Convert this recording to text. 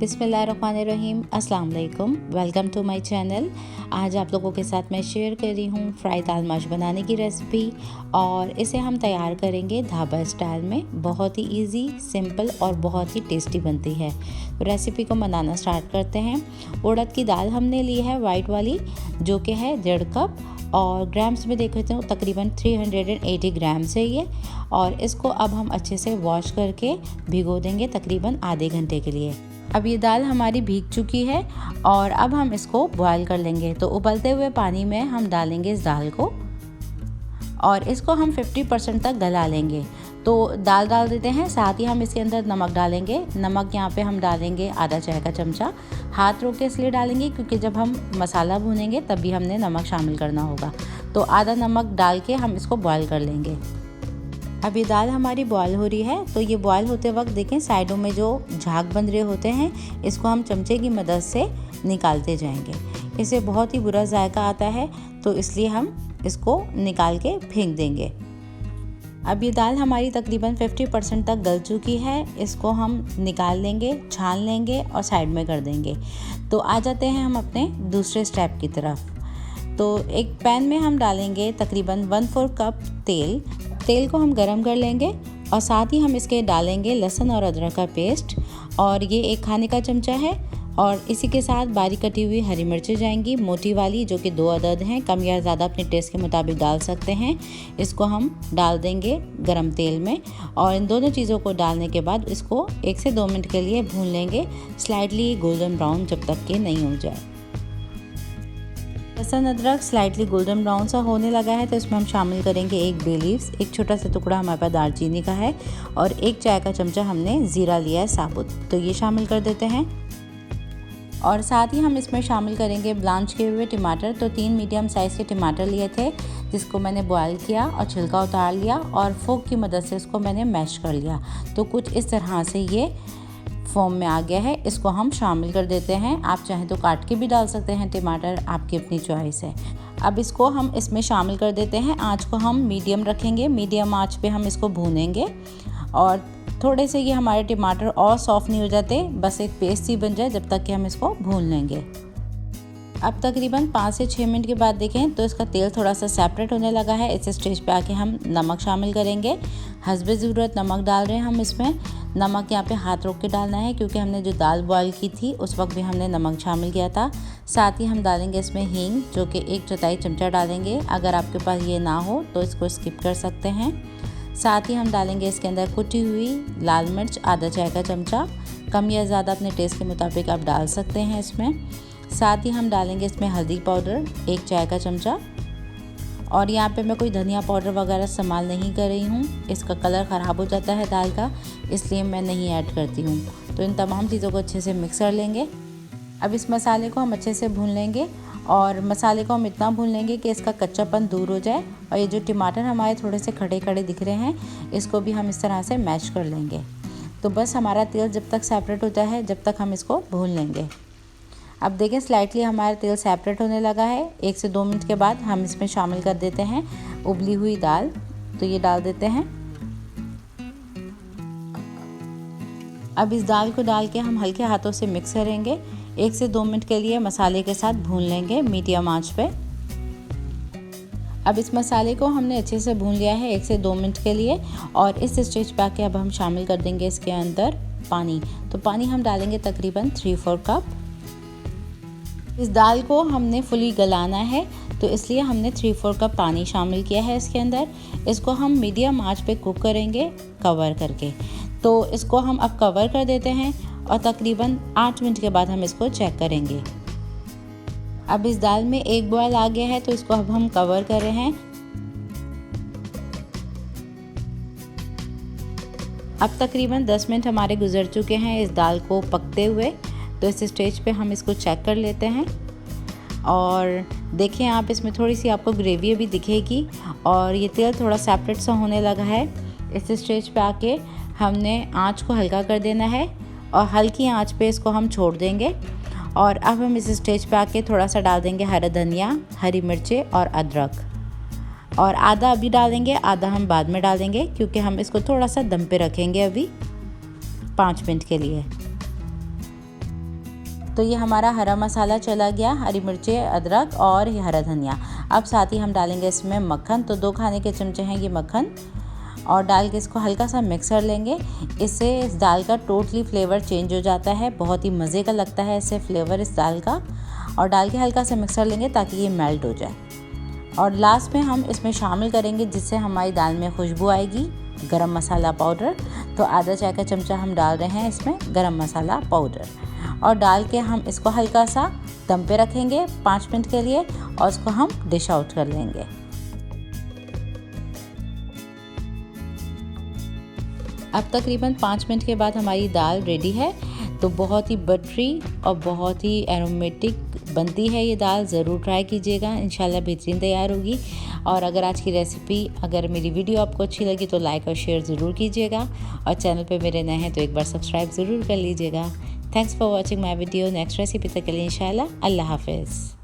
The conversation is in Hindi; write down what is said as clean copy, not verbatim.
बिस्मिल्लाहिर्रहमानिर्रहीम, अस्सलाम वालेकुम। Welcome to my channel. आज आप लोगों के साथ मैं शेयर कर रही हूँ फ्राई दाल माश बनाने की रेसिपी, और इसे हम तैयार करेंगे ढाबा स्टाइल में। बहुत ही इजी, सिंपल और बहुत ही टेस्टी बनती है। तो रेसिपी को बनाना स्टार्ट करते हैं। उड़द की दाल हमने ली है वाइट वाली, जो कि है 1.5 कप, और ग्राम्स में देख लेते हो तकरीबन 380 ग्राम्स है ये। और इसको अब हम अच्छे से वॉश करके भिगो देंगे तकरीबन आधे घंटे के लिए। अब ये दाल हमारी भीग चुकी है और अब हम इसको बॉयल कर लेंगे। तो उबलते हुए पानी में हम डालेंगे इस दाल को और इसको हम 50% तक गला लेंगे। तो दाल डाल देते हैं, साथ ही हम इसके अंदर नमक डालेंगे। नमक यहाँ पे हम डालेंगे आधा चाय का चमचा। हाथ रोक के इसलिए डालेंगे क्योंकि जब हम मसाला भूनेंगे तभी हमने नमक शामिल करना होगा। तो आधा नमक डाल के हम इसको बॉयल कर लेंगे। अब ये दाल हमारी बॉयल हो रही है, तो ये बॉयल होते वक्त देखें साइडों में जो झाग बन रहे होते हैं, इसको हम चमचे की मदद से निकालते जाएंगे। इससे बहुत ही बुरा जायका आता है, तो इसलिए हम इसको निकाल के फेंक देंगे। अब ये दाल हमारी तकरीबन 50% तक गल चुकी है। इसको हम निकाल लेंगे, छान लेंगे और साइड में कर देंगे। तो आ जाते हैं हम अपने दूसरे स्टेप की तरफ। तो एक पैन में हम डालेंगे तकरीबन 1/4 कप तेल। तेल को हम गरम कर लेंगे और साथ ही हम इसके डालेंगे लहसुन और अदरक का पेस्ट, और ये 1 खाने का चमचा है। और इसी के साथ बारीक कटी हुई हरी मिर्चें जाएंगी, मोटी वाली, जो कि 2 अदद हैं। कम या ज़्यादा अपने टेस्ट के मुताबिक डाल सकते हैं। इसको हम डाल देंगे गरम तेल में, और इन दोनों चीज़ों को डालने के बाद इसको 1 से 2 मिनट के लिए भून लेंगे, स्लाइटली गोल्डन ब्राउन जब तक कि नहीं हो जाए। लहसुन अदरक स्लाइटली गोल्डन ब्राउन सा होने लगा है, तो इसमें हम शामिल करेंगे 1 बे लीव्स, 1 छोटा सा टुकड़ा हमारे पास दालचीनी का है, और 1 चाय का चमचा हमने ज़ीरा लिया है साबुत। तो ये शामिल कर देते हैं। और साथ ही हम इसमें शामिल करेंगे ब्लांच किए हुए टमाटर। तो 3 मीडियम साइज़ के टमाटर लिए थे, जिसको मैंने बॉयल किया और छिलका उतार लिया, और फोक की मदद से इसको मैंने मैश कर लिया। तो कुछ इस तरह से ये फॉर्म में आ गया है। इसको हम शामिल कर देते हैं। आप चाहें तो काट के भी डाल सकते हैं टमाटर, आपकी अपनी चॉइस है। अब इसको हम इसमें शामिल कर देते हैं। आँच को हम मीडियम रखेंगे, मीडियम आँच पे हम इसको भूनेंगे, और थोड़े से ये हमारे टमाटर और सॉफ्ट नहीं हो जाते, बस एक पेस्ट सी बन जाए, जब तक कि हम इसको भून लेंगे। अब तकरीबन 5 से 6 मिनट के बाद देखें तो इसका तेल थोड़ा सा सेपरेट होने लगा है। इस स्टेज पे आके हम नमक शामिल करेंगे। हस्बे ज़रूरत नमक डाल रहे हैं हम इसमें। नमक यहाँ पे हाथ रोक के डालना है, क्योंकि हमने जो दाल बॉयल की थी उस वक्त भी हमने नमक शामिल किया था। साथ ही हम डालेंगे इसमें हींग, जो कि 1/4 चमचा डालेंगे। अगर आपके पास ये ना हो तो इसको स्किप कर सकते हैं। साथ ही हम डालेंगे इसके अंदर कुटी हुई लाल मिर्च, आधा चाय का चमचा। कम या ज़्यादा अपने टेस्ट के मुताबिक आप डाल सकते हैं इसमें। साथ ही हम डालेंगे इसमें हल्दी पाउडर 1 चाय का चमचा, और यहाँ पे मैं कोई धनिया पाउडर वगैरह इस्तेमाल नहीं कर रही हूँ। इसका कलर ख़राब हो जाता है दाल का, इसलिए मैं नहीं ऐड करती हूँ। तो इन तमाम चीज़ों को अच्छे से मिक्स कर लेंगे। अब इस मसाले को हम अच्छे से भून लेंगे, और मसाले को हम इतना भून लेंगे कि इसका कच्चापन दूर हो जाए। और ये जो टमाटर हमारे थोड़े से खड़े खड़े दिख रहे हैं, इसको भी हम इस तरह से मैश कर लेंगे। तो बस हमारा तेल जब तक सेपरेट होता है, जब तक हम इसको भून लेंगे। अब देखें स्लाइटली हमारा तेल सेपरेट होने लगा है। 1 से 2 मिनट के बाद हम इसमें शामिल कर देते हैं उबली हुई दाल। तो ये डाल देते हैं। अब इस दाल को डाल के हम हल्के हाथों से मिक्स करेंगे। 1 से 2 मिनट के लिए मसाले के साथ भून लेंगे मीडियम आंच पे। अब इस मसाले को हमने अच्छे से भून लिया है 1 से 2 मिनट के लिए, और इस स्टेज पे आके अब हम शामिल कर देंगे इसके अंदर पानी। तो पानी हम डालेंगे तकरीबन 3/4 कप। इस दाल को हमने फुली गलाना है, तो इसलिए हमने 3/4 कप पानी शामिल किया है इसके अंदर। इसको हम मीडियम आंच पे कुक करेंगे कवर करके। तो इसको हम अब कवर कर देते हैं, और तकरीबन 8 मिनट के बाद हम इसको चेक करेंगे। अब इस दाल में 1 बॉयल आ गया है, तो इसको अब हम कवर कर रहे हैं। अब तकरीबन 10 मिनट हमारे गुजर चुके हैं इस दाल को पकते हुए। तो इस स्टेज पे हम इसको चेक कर लेते हैं, और देखें आप इसमें थोड़ी सी आपको ग्रेवी भी दिखेगी, और ये तेल थोड़ा सेपरेट सा होने लगा है। इस स्टेज पे आके हमने आंच को हल्का कर देना है, और हल्की आंच पे इसको हम छोड़ देंगे। और अब हम इस स्टेज पे आके थोड़ा सा डाल देंगे हरा धनिया, हरी मिर्चें और अदरक, और आधा अभी डालेंगे, आधा हम बाद में डालेंगे, क्योंकि हम इसको थोड़ा सा दम पे रखेंगे अभी 5 मिनट के लिए। तो ये हमारा हरा मसाला चला गया, हरी मिर्चें, अदरक और हरा धनिया। अब साथ ही हम डालेंगे इसमें मक्खन। तो 2 खाने के चमचे हैं ये मक्खन, और डाल के इसको हल्का सा मिक्स कर लेंगे। इससे इस दाल का टोटली फ्लेवर चेंज हो जाता है, बहुत ही मज़े का लगता है इससे फ्लेवर इस दाल का। और डाल के हल्का सा मिक्स कर लेंगे ताकि ये मेल्ट हो जाए। और लास्ट में हम इसमें शामिल करेंगे, जिससे हमारी दाल में खुशबू आएगी, गरम मसाला पाउडर। तो आधा चाय का चमचा हम डाल रहे हैं इसमें गरम मसाला पाउडर, और डाल के हम इसको हल्का सा दम पे रखेंगे 5 मिनट के लिए, और इसको हम डिश आउट कर लेंगे। अब तकरीबन 5 मिनट के बाद हमारी दाल रेडी है। तो बहुत ही बटरी और बहुत ही एरोमेटिक बनती है ये दाल, ज़रूर ट्राई कीजिएगा, इंशाल्लाह बेहतरीन तैयार होगी। और अगर आज की रेसिपी, अगर मेरी वीडियो आपको अच्छी लगी तो लाइक और शेयर ज़रूर कीजिएगा, और चैनल पे मेरे नए हैं तो एक बार सब्सक्राइब ज़रूर कर लीजिएगा। Thanks for watching my video. Next recipe तक के लिए इंशाल्लाह अल्लाह हाफिज़।